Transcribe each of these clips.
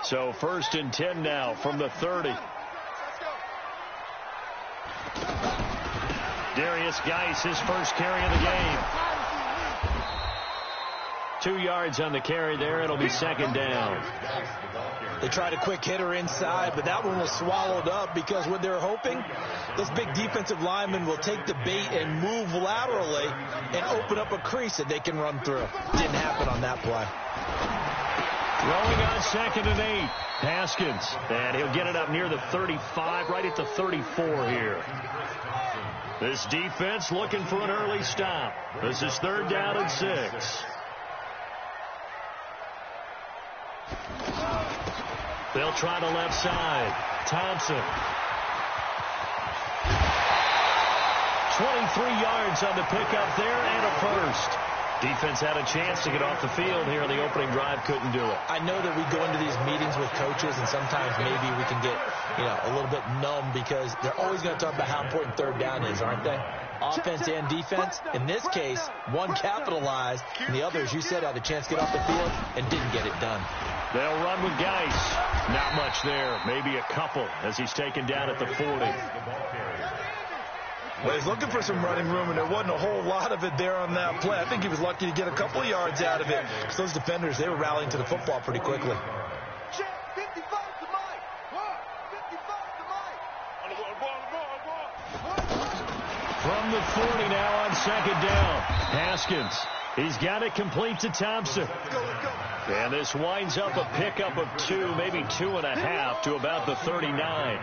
So 1st and 10 now from the 30. Darius Geis, his first carry of the game. 2 yards on the carry there. It'll be 2nd down. They tried a quick hitter inside, but that one was swallowed up because what they're hoping, this big defensive lineman will take the bait and move laterally and open up a crease that they can run through. Didn't happen on that play. Throwing on 2nd and 8. Haskins. And he'll get it up near the 35, right at the 34 here. This defense looking for an early stop. This is 3rd down and 6. They'll try the left side. Thompson. 23 yards on the pickup there and a first. Defense had a chance to get off the field here on the opening drive. Couldn't do it. I know that we go into these meetings with coaches, and sometimes maybe we can get, a little bit numb because they're always going to talk about how important 3rd down is, aren't they? Offense and defense. In this case, one capitalized, and the other, as you said, had a chance to get off the field and didn't get it done. They'll run with Geis. Not much there. Maybe a couple as he's taken down at the 40. Well, he's looking for some running room, and there wasn't a whole lot of it there on that play. I think he was lucky to get a couple of yards out of it because those defenders, they were rallying to the football pretty quickly. From the 40 now on 2nd down. Haskins. He's got it complete to Thompson. And this winds up a pickup of 2, maybe 2.5 to about the 39.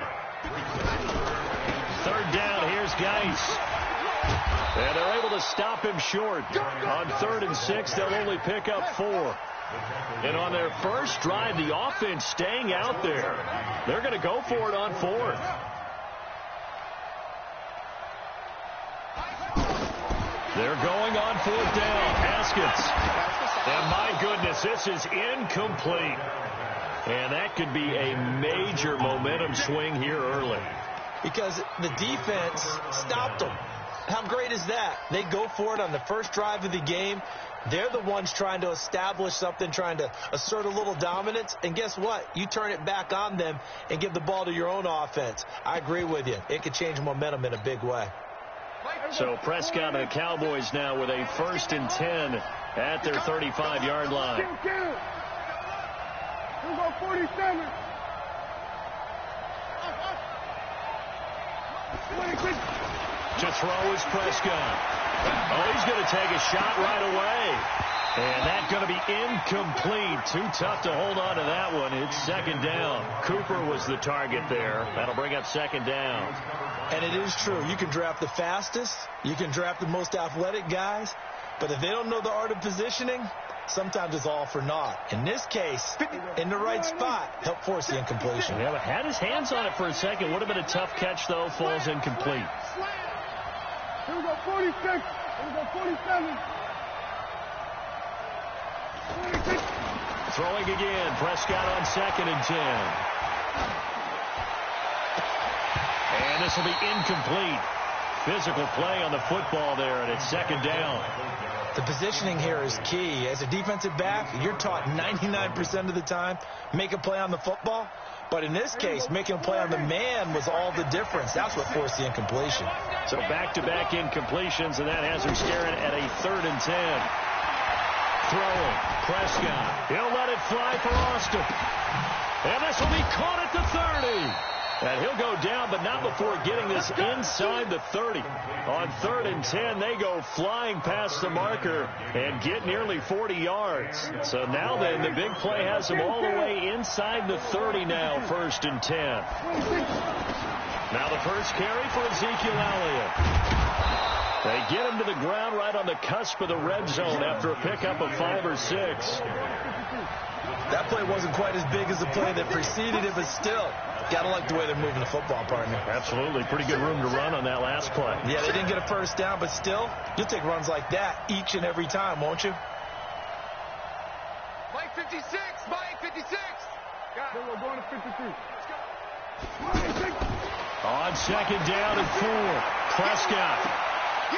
3rd down, here's Geis. And they're able to stop him short. On 3rd and 6, they'll only pick up 4. And on their first drive, the offense staying out there. They're going to go for it on 4th. They're going on 4th down. Haskins. And my goodness, this is incomplete. And that could be a major momentum swing here early. Because the defense stopped them. How great is that? They go for it on the first drive of the game. They're the ones trying to establish something, trying to assert a little dominance. And guess what? You turn it back on them and give the ball to your own offense. I agree with you. It could change momentum in a big way. So Prescott and the Cowboys now with a 1st and 10 at their 35-yard line. We'll go 47. To throw is Prescott. Oh, he's going to take a shot right away. And that's going to be incomplete. Too tough to hold on to that one. It's 2nd down. Cooper was the target there. That'll bring up 2nd down. And it is true. You can draft the fastest. You can draft the most athletic guys. But if they don't know the art of positioning, sometimes it's all for naught. In this case, in the right spot, help force the incompletion. Yeah, but had his hands on it for a second. Would have been a tough catch, though. Falls incomplete. Here we go, 46. Here we go, 47. 46. Throwing again. Prescott on 2nd and 10. And this will be incomplete. Physical play on the football there, and it's 2nd down. The positioning here is key. As a defensive back, you're taught 99% of the time, make a play on the football. But in this case, making a play on the man was all the difference. That's what forced the incompletion. So back-to-back incompletions, and that has him staring at a 3rd and 10. Throwing. Prescott. He'll let it fly for Austin. And this will be caught at the 30. And he'll go down, but not before getting this inside the 30. On 3rd and 10, they go flying past the marker and get nearly 40 yards. So now then, the big play has them all the way inside the 30 now, 1st and 10. Now the first carry for Ezekiel Elliott. They get him to the ground right on the cusp of the red zone after a pickup of 5 or 6. That play wasn't quite as big as the play that preceded it, but still, got to like the way they're moving the football, partner. Absolutely. Pretty good room to run on that last play. Yeah, they didn't get a first down, but still, you'll take runs like that each and every time, won't you? Mike 56. Mike 56. Got it. We're going to 53. Let's go. On 2nd down and 4. Prescott.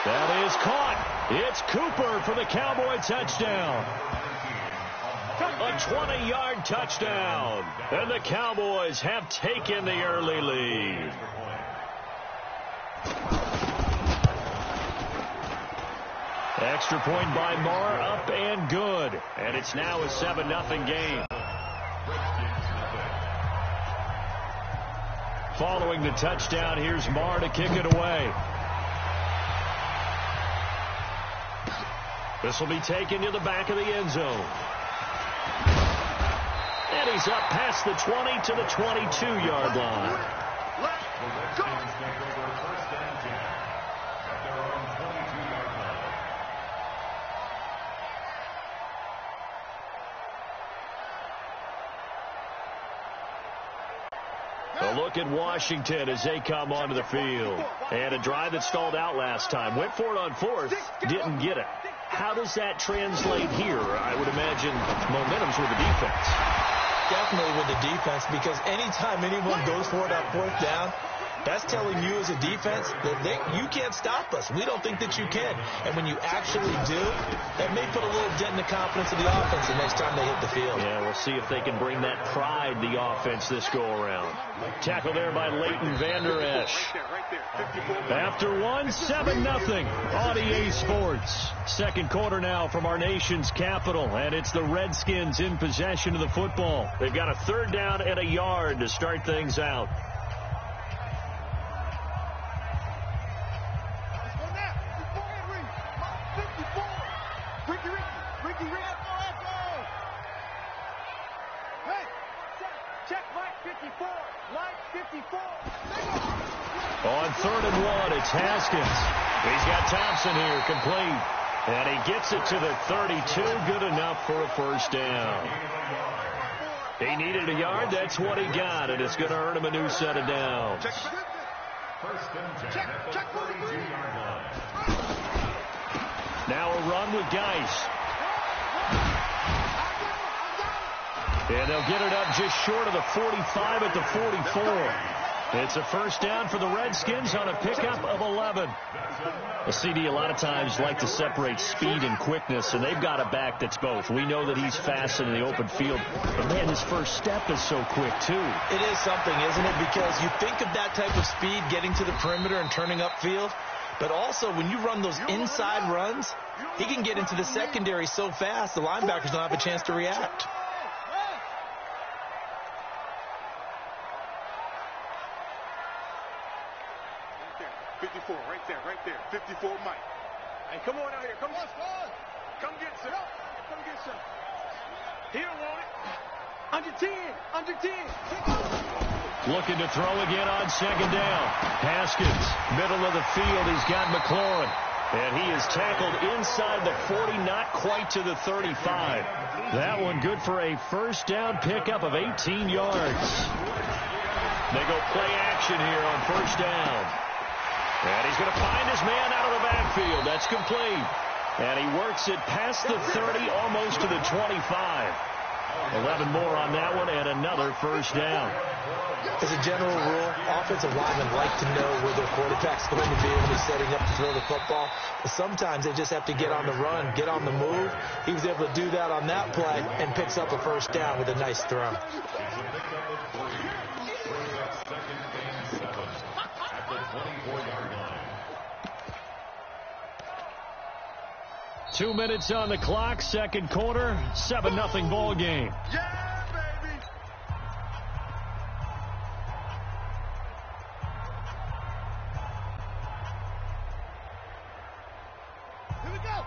That is caught. It's Cooper for the Cowboy touchdown. A 20-yard touchdown. And the Cowboys have taken the early lead. Extra point by Marr, up and good. And it's now a 7-0 game. Following the touchdown, here's Marr to kick it away. This will be taken to the back of the end zone. And he's up past the 20 to the 22-yard line. Let's go. A look at Washington as they come onto the field. And a drive that stalled out last time. Went for it on fourth, didn't get it. How does that translate here? I would imagine momentum's with the defense. Definitely with the defense, because anytime anyone goes for it on fourth down, that's telling you as a defense that you can't stop us. We don't think that you can. And when you actually do, that may put a little dent in the confidence of the offense the next time they hit the field. Yeah, we'll see if they can bring that pride the offense this go-around. Tackle there by Leighton Vander Esch. After one, 7-0 on EA Sports. Second quarter now from our nation's capital, and it's the Redskins in possession of the football. They've got a third down and a yard to start things out. On 3rd and 1, it's Haskins. He's got Thompson here, complete. And he gets it to the 32, good enough for a first down. He needed a yard, that's what he got, and it's going to earn him a new set of downs. Now a run with Geis. And they'll get it up just short of the 45 at the 44. It's a first down for the Redskins on a pickup of 11. The CD a lot of times like to separate speed and quickness, and they've got a back that's both. We know that he's fast in the open field, but man, his first step is so quick too. It is something, isn't it? Because you think of that type of speed getting to the perimeter and turning upfield, but also when you run those inside runs, he can get into the secondary so fast the linebackers don't have a chance to react. Right there. 54, Mike. Hey, come on out here. Come on. Come get some. He don't want it. Under 10. Looking to throw again on second down. Haskins, middle of the field. He's got McLaurin. And he is tackled inside the 40, not quite to the 35. That one good for a first down pickup of 18 yards. They go play action here on first down. And he's going to find his man out of the backfield. That's complete. And he works it past the 30, almost to the 25. 11 more on that one, and another first down. As a general rule, offensive linemen like to know where their quarterback's going to be when he's setting up to throw the football. But sometimes they just have to get on the run, get on the move. He was able to do that on that play and picks up a first down with a nice throw. 2 minutes on the clock, second quarter, 7-0 ball game. Yeah, baby. Here we go.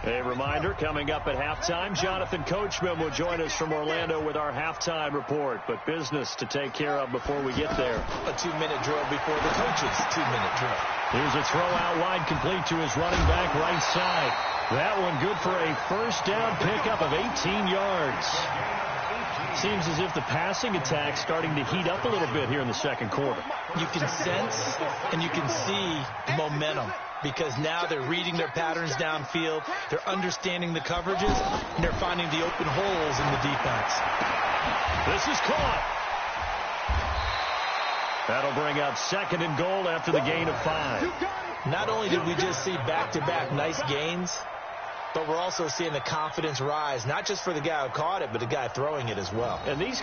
A reminder, coming up at halftime, Jonathan Coachman will join us from Orlando with our halftime report. But business to take care of before we get there. A 2-minute drill before the coach's 2-minute drill. Here's a throw out wide, complete to his running back right side. That one good for a first down pickup of 18 yards. Seems as if the passing attack's starting to heat up a little bit here in the second quarter. You can sense and you can see momentum because now they're reading their patterns downfield, they're understanding the coverages, and they're finding the open holes in the defense. This is caught. That'll bring up second and goal after the gain of 5. Not only did we just see back-to-back nice gains, but we're also seeing the confidence rise, not just for the guy who caught it, but the guy throwing it as well. And these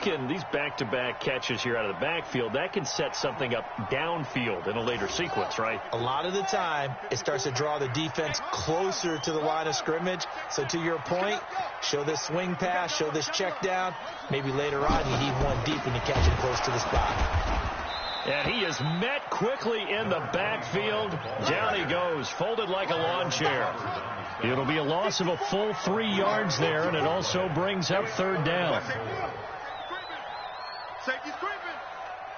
back-to-back catches here out of the backfield, that can set something up downfield in a later sequence, right? A lot of the time, it starts to draw the defense closer to the line of scrimmage. So to your point, show this swing pass, show this check down. Maybe later on you heave one deep and you catch it close to the spot. And he is met quickly in the backfield. Down he goes, folded like a lawn chair. It'll be a loss of a full 3 yards there, and it also brings up third down. Safety's creeping.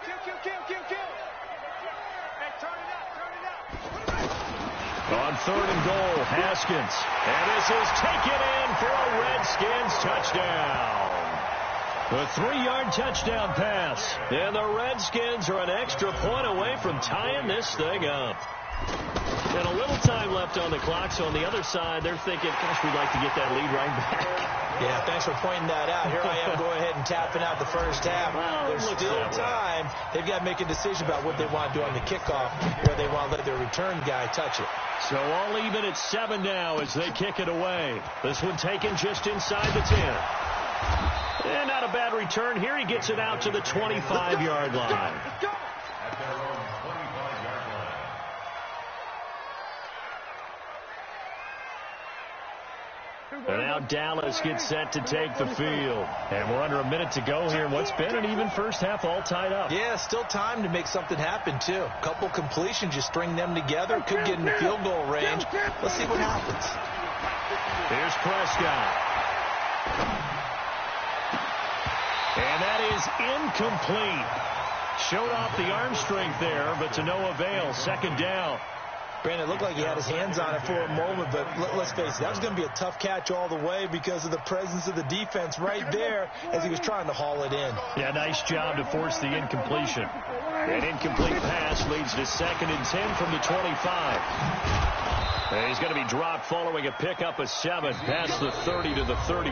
Kill. Hey, turn it out. On third and goal, Haskins. And this is taken in for a Redskins touchdown. A 3-yard touchdown pass. And the Redskins are an extra point away from tying this thing up. And a little time left on the clock, so on the other side, they're thinking, gosh, we'd like to get that lead right back. Yeah, thanks for pointing that out. Here I am going ahead and tapping out the first half. Well, there's still time. They've got to make a decision about what they want to do on the kickoff, where they want to let their return guy touch it. So all even at 7 now as they kick it away. This one taken just inside the 10. And not a bad return here. He gets it out to the 25-yard line. Let's go. And now Dallas gets set to take the field. And we're under a minute to go here in what's been an even first half, all tied up. Yeah, still time to make something happen, too. A couple completions, you string them together, could get into field goal range. Let's see what happens. Here's Prescott. And that is incomplete. Showed off the arm strength there, but to no avail. Second down. Brandon, it looked like he had his hands on it for a moment, but let's face it, that was going to be a tough catch all the way because of the presence of the defense right there as he was trying to haul it in. Yeah, nice job to force the incompletion. An incomplete pass leads to 2nd and 10 from the 25. And he's going to be dropped following a pickup of 7 past the 30 to the 32.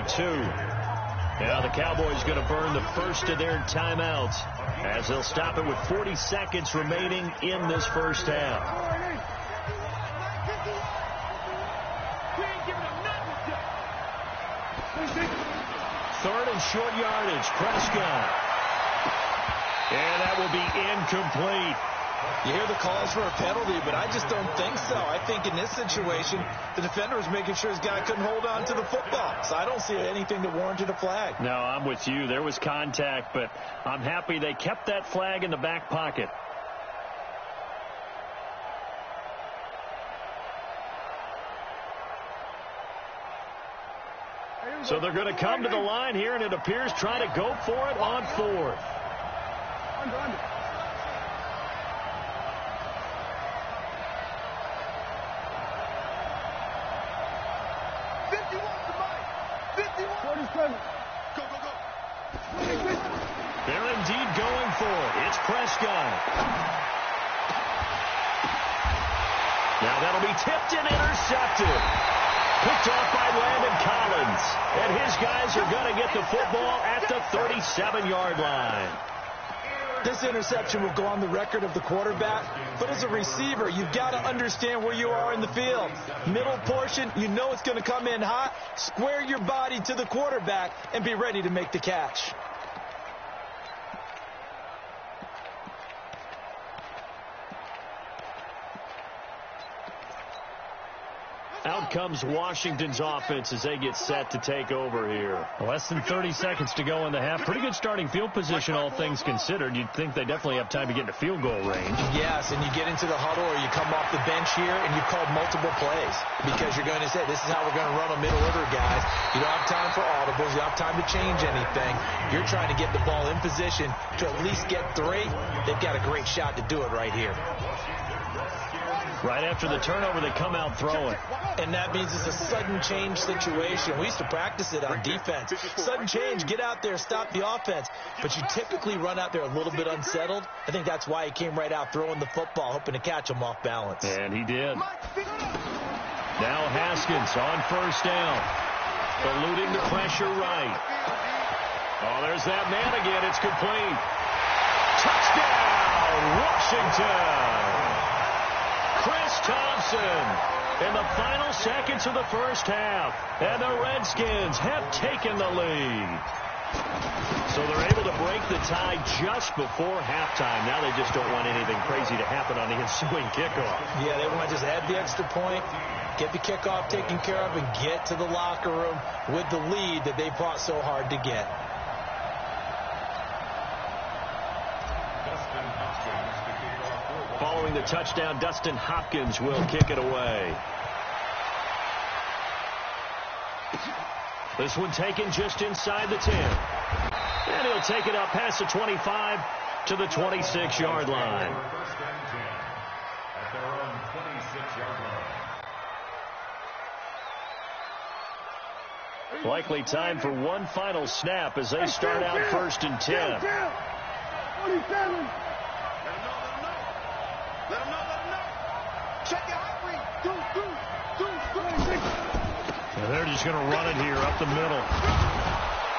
Now the Cowboys going to burn the first of their timeouts as they'll stop it with 40 seconds remaining in this first half. Third and short yardage, Prescott. And that will be incomplete. You hear the calls for a penalty, but I just don't think so. I think in this situation, the defender was making sure his guy couldn't hold on to the football. So I don't see anything that warranted a flag. No, I'm with you. There was contact, but I'm happy they kept that flag in the back pocket. So they're going to come to the line here, and it appears trying to go for it on 4th. Under. 51 to Mike. 51. 47. Go. They're indeed going for it. It's Prescott. Now that'll be tipped and intercepted. Picked off by Landon Collins. And his guys are going to get the football at the 37-yard line. This interception will go on the record of the quarterback, but as a receiver, you've got to understand where you are in the field. Middle portion, you know it's going to come in hot. Square your body to the quarterback and be ready to make the catch. Out comes Washington's offense as they get set to take over here. Less than 30 seconds to go in the half. Pretty good starting field position, all things considered. You'd think they definitely have time to get into field goal range. Yes, and you get into the huddle or you come off the bench here and you've called multiple plays because you're going to say, this is how we're going to run a middle order, guys. You don't have time for audibles. You don't have time to change anything. You're trying to get the ball in position to at least get 3. They've got a great shot to do it right here. Right after the turnover, they come out throwing. And that means it's a sudden change situation. We used to practice it on defense. Sudden change, get out there, stop the offense. But you typically run out there a little bit unsettled. I think that's why he came right out throwing the football, hoping to catch him off balance. And he did. Now Haskins on first down. Eluding the pressure right. Oh, there's that man again. It's complete. Touchdown, Washington. Chris Thompson in the final seconds of the first half. And the Redskins have taken the lead. So they're able to break the tie just before halftime. Now they just don't want anything crazy to happen on the ensuing kickoff. Yeah, they want to just add the extra point, get the kickoff taken care of, and get to the locker room with the lead that they fought so hard to get. Following the touchdown, Dustin Hopkins will kick it away. This one taken just inside the 10. And he'll take it up past the 25 to the 26-yard line. Likely time for one final snap as they start out 1st and 10. 27. Let him know. Check your hot read. Do. And they're just going to run it here up the middle.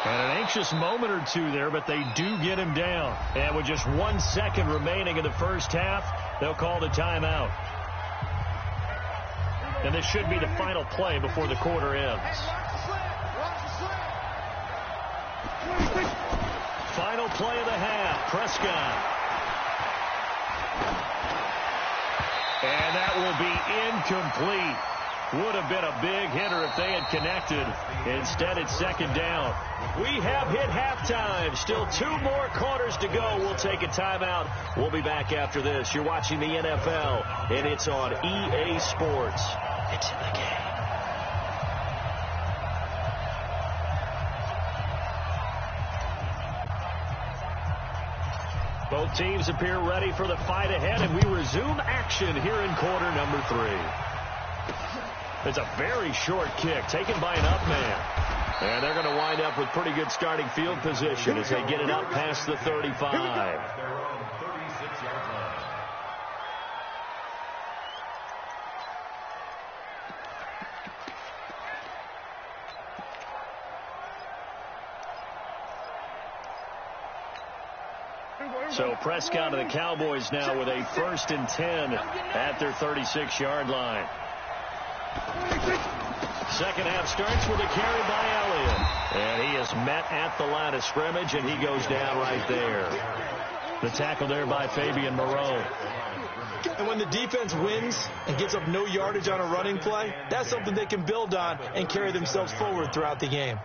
And an anxious moment or two there, but they do get him down. And with just 1 second remaining in the first half, they'll call the timeout. And this should be the final play before the quarter ends. Final play of the half, Prescott. And that will be incomplete. Would have been a big hitter if they had connected. Instead, it's 2nd down. We have hit halftime. Still 2 more quarters to go. We'll take a timeout. We'll be back after this. You're watching the NFL, and it's on EA Sports. It's in the game. Both teams appear ready for the fight ahead, and we resume action here in quarter number 3. It's a very short kick taken by an up man. And they're going to wind up with pretty good starting field position as they get it up past the 35. So Prescott of the Cowboys now with a 1st and 10 at their 36-yard line. Second half starts with a carry by Elliott. And he is met at the line of scrimmage, and he goes down right there. The tackle there by Fabian Moreau. And when the defense wins and gets up no yardage on a running play, that's something they can build on and carry themselves forward throughout the game.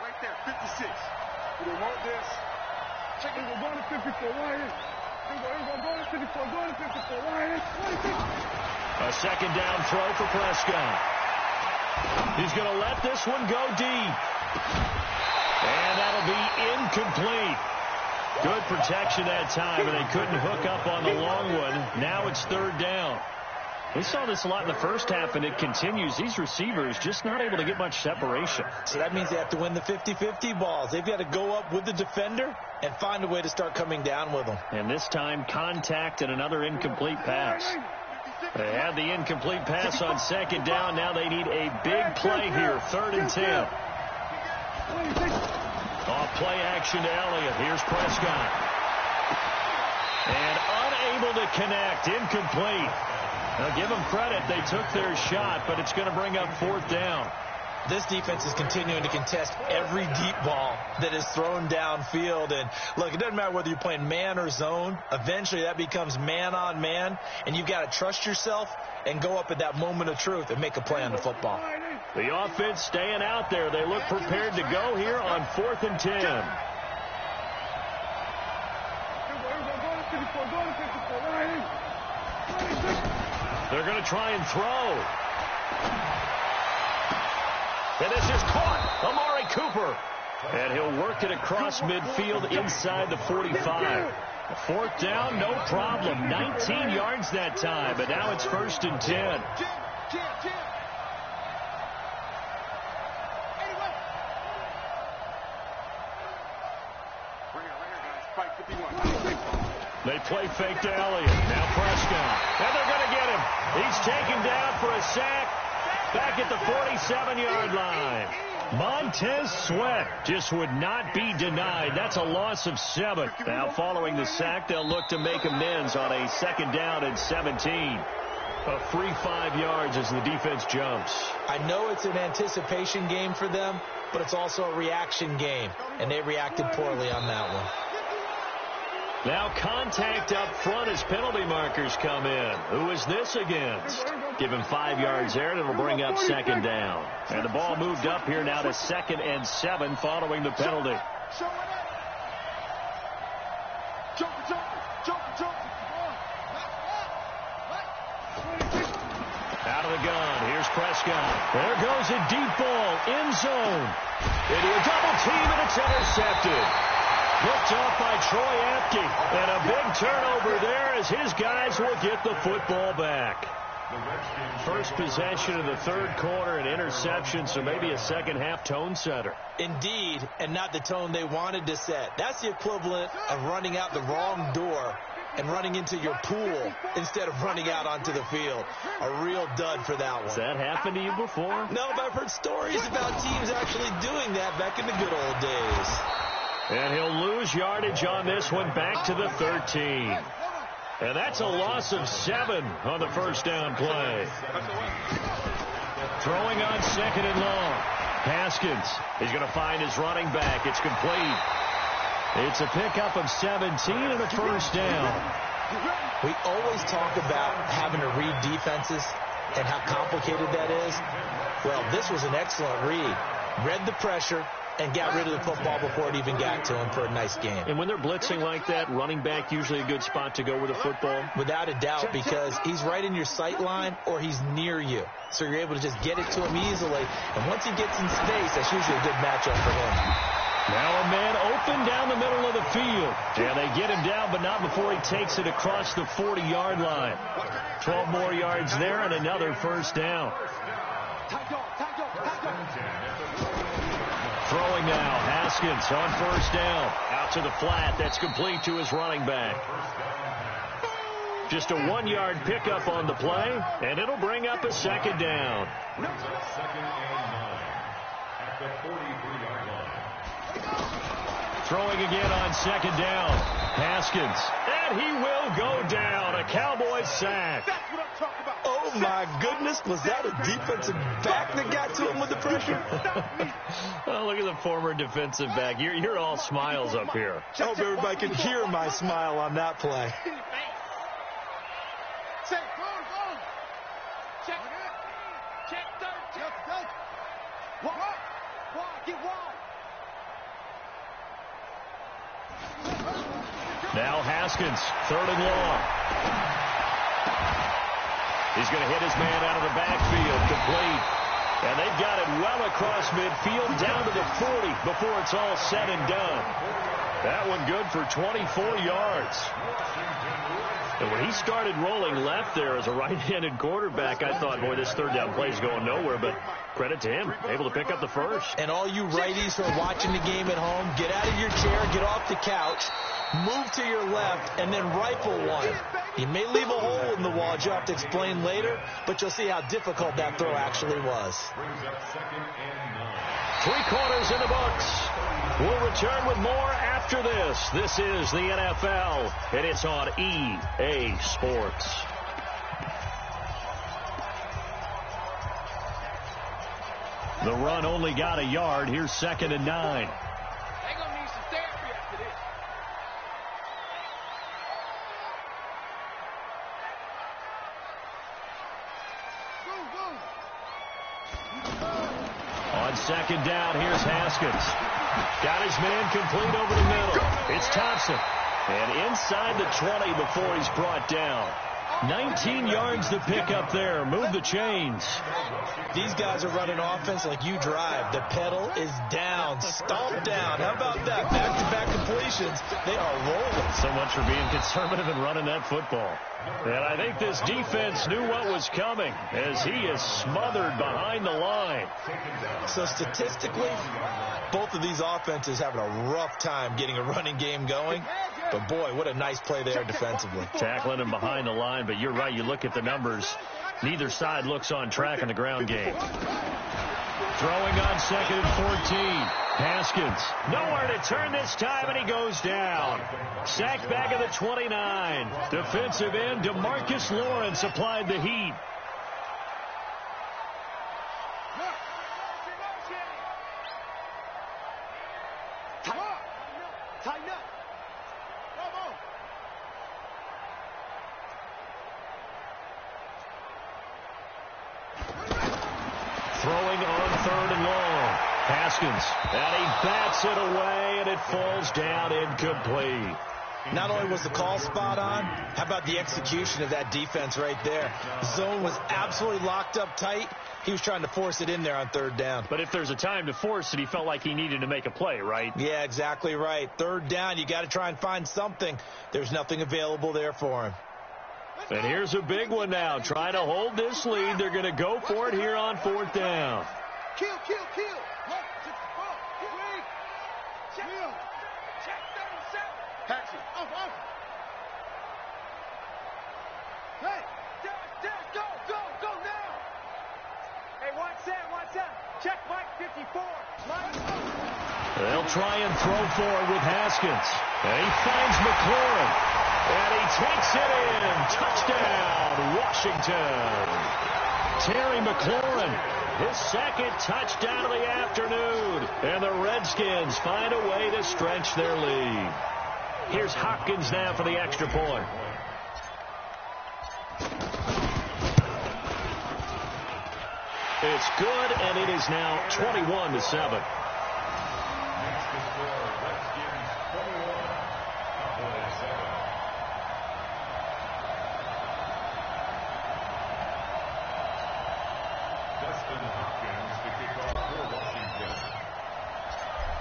Right there, 56. We want this. Check it. We're going to 54. Ryan. We're going to 54. Going to 54. Ryan. A 2nd down throw for Prescott. He's going to let this one go deep. And that'll be incomplete. Good protection that time, and they couldn't hook up on the long one. Now it's 3rd down. We saw this a lot in the first half, and it continues. These receivers just not able to get much separation. So that means they have to win the 50-50 balls. They've got to go up with the defender and find a way to start coming down with them. And this time, contact and another incomplete pass. They had the incomplete pass on 2nd down. Now they need a big play here, 3rd and 10. Off play action to Elliott. Here's Prescott. And unable to connect, incomplete. Now, give them credit. They took their shot, but it's going to bring up 4th down. This defense is continuing to contest every deep ball that is thrown downfield. And, look, it doesn't matter whether you're playing man or zone. Eventually, that becomes man-on-man, and you've got to trust yourself and go up at that moment of truth and make a play on the football. The offense staying out there. They look prepared to go here on 4th and 10. They're going to try and throw. And this is caught. Amari Cooper. And he'll work it across midfield inside the 45. 4th down, no problem. 19 yards that time, but now it's 1st and 10. They play fake to Elliott. Now Prescott. And they're going to get him. He's taken down for a sack back at the 47-yard line. Montez Sweat just would not be denied. That's a loss of 7. Now, following the sack, they'll look to make amends on a 2nd down and 17. A free 5 yards as the defense jumps. I know it's an anticipation game for them, but it's also a reaction game, and they reacted poorly on that one. Now contact up front as penalty markers come in. Who is this against? Give him 5 yards there, and it'll bring up 2nd down. And the ball moved up here now to 2nd and 7 following the penalty. Out of the gun. Here's Prescott. There goes a deep ball. End zone. Into a double team, and it's intercepted. Picked off by Troy Apke. And a big turnover there as his guys will get the football back. First possession of the 3rd quarter, an interception, so maybe a second-half tone setter. Indeed, and not the tone they wanted to set. That's the equivalent of running out the wrong door and running into your pool instead of running out onto the field. A real dud for that one. Has that happened to you before? No, but I've heard stories about teams actually doing that back in the good old days. And he'll lose yardage on this one, back to the 13. And that's a loss of 7 on the 1st down play. Throwing on 2nd and long. Haskins is going to find his running back. It's complete. It's a pickup of 17 and a 1st down. We always talk about having to read defenses and how complicated that is. Well, this was an excellent read. Read the pressure and got rid of the football before it even got to him for a nice game. And when they're blitzing like that, running back usually a good spot to go with the football? Without a doubt, because he's right in your sight line or he's near you. So you're able to just get it to him easily. And once he gets in space, that's usually a good matchup for him. Now a man open down the middle of the field. And they get him down, but not before he takes it across the 40-yard line. 12 more yards there and another 1st down. Throwing now, Haskins on 1st down. Out to the flat, that's complete to his running back. Just a 1-yard pickup on the play, and it'll bring up a 2nd down. Throwing again on 2nd down. Haskins, and he will go down. A Cowboy sack. Oh, my goodness. Was that a defensive back that got to him with the pressure? Well, look at the former defensive back. You're all smiles up here. I hope everybody can hear my smile on that play. Now Haskins, 3rd and long. He's going to hit his man out of the backfield, complete. And they've got it well across midfield, down to the 40 before it's all said and done. That one good for 24 yards. And when he started rolling left there as a right-handed quarterback, I thought, boy, this 3rd down play is going nowhere. But credit to him, able to pick up the 1st. And all you righties who are watching the game at home, get out of your chair, get off the couch, move to your left, and then rifle one. You may leave a hole in the wall, as you'll have to explain later, but you'll see how difficult that throw actually was. 3 quarters in the books. We'll return with more after this. This is the NFL, and it's on EA Sports. The run only got a yard. Here's 2nd and 9. On 2nd down, here's Haskins. Got his man complete over the middle. It's Thompson. And inside the 20 before he's brought down. 19 yards to pick up there. Move the chains. These guys are running offense like you drive. The pedal is down. Stomp down. How about that? Back-to-back completions. They are rolling. So much for being conservative and running that football. And I think this defense knew what was coming as he is smothered behind the line. So statistically, both of these offenses having a rough time getting a running game going. But, boy, what a nice play there defensively. Tackling him behind the line, but you're right. You look at the numbers. Neither side looks on track in the ground game. Throwing on 2nd and 14. Haskins, nowhere to turn this time, and he goes down. Sacked back at the 29. Defensive end DeMarcus Lawrence applied the heat. Tighten up. Come on. Throwing on 3rd and long. Haskins, and he bats it away, and it falls down incomplete. Not only was the call spot on, how about the execution of that defense right there? The zone was absolutely locked up tight. He was trying to force it in there on 3rd down. But if there's a time to force it, he felt like he needed to make a play, right? Yeah, exactly right. 3rd down, you got to try and find something. There's nothing available there for him. And here's a big one now. Trying to hold this lead. They're going to go for it here on 4th down. Kill. Check 37. Paxi. Off. Hey. Go now. Hey, watch that. Check Mike 54. They'll try and throw forward with Haskins. And he finds McLaurin. And he takes it in. Touchdown, Washington. Terry McLaurin, his 2nd touchdown of the afternoon. And the Redskins find a way to stretch their lead. Here's Hopkins now for the extra point. It's good, and it is now 21-7.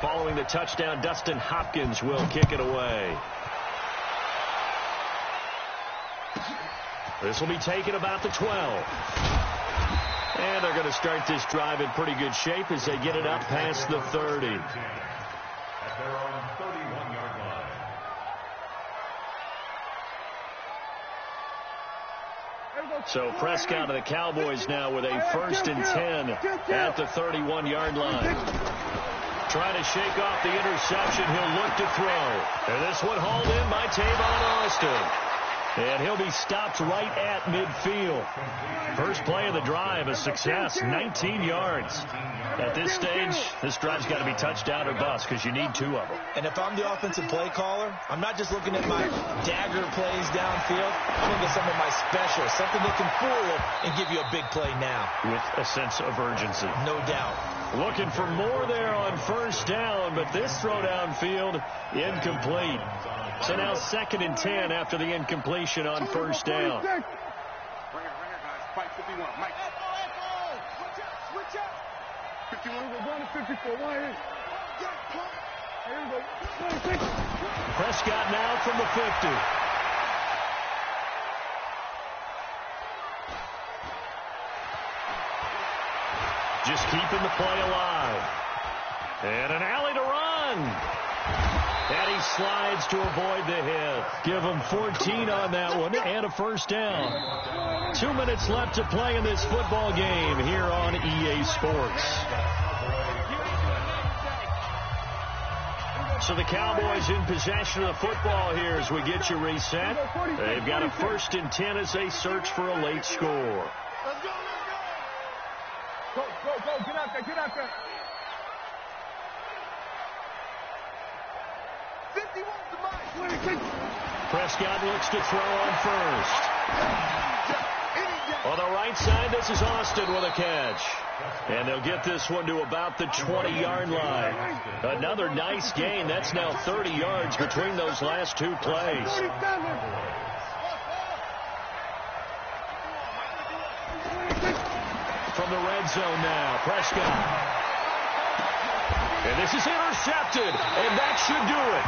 Following the touchdown, Dustin Hopkins will kick it away. This will be taken about the 12. And they're going to start this drive in pretty good shape as they get it up past the 30. At their own 31-yard line. So Prescott and the Cowboys now with a 1st and 10 at the 31-yard line. Trying to shake off the interception. He'll look to throw. And this one hauled in by Tavon Austin. And he'll be stopped right at midfield. First play of the drive, a success, 19 yards. At this stage, this drive's got to be touchdown or bust because you need 2 of them. And if I'm the offensive play caller, I'm not just looking at my dagger plays downfield. I'm looking at some of my specials, something that can fool you and give you a big play now. With a sense of urgency. No doubt. Looking for more there on 1st down, but this throw downfield incomplete. So now 2nd and 10 after the incompletion on 1st down. Right here, guys. Fight 51. Mike. Switch up. 51, we're going to 54. Why here? Here we go. Prescott now from the 50. Just keeping the play alive. And an alley to run. And he slides to avoid the hit. Give him 14 on that one and a 1st down. 2 minutes left to play in this football game here on EA Sports. So the Cowboys in possession of the football here as we get you reset. They've got a 1st and 10 as they search for a late score. Let's go. Go. Get out there. 51's the mark. Prescott looks to throw on 1st. On the right side, this is Austin with a catch. And they'll get this one to about the 20-yard line. Another nice gain. That's now 30 yards between those last 2 plays. From the red zone now, Prescott. And this is intercepted, and that should do it.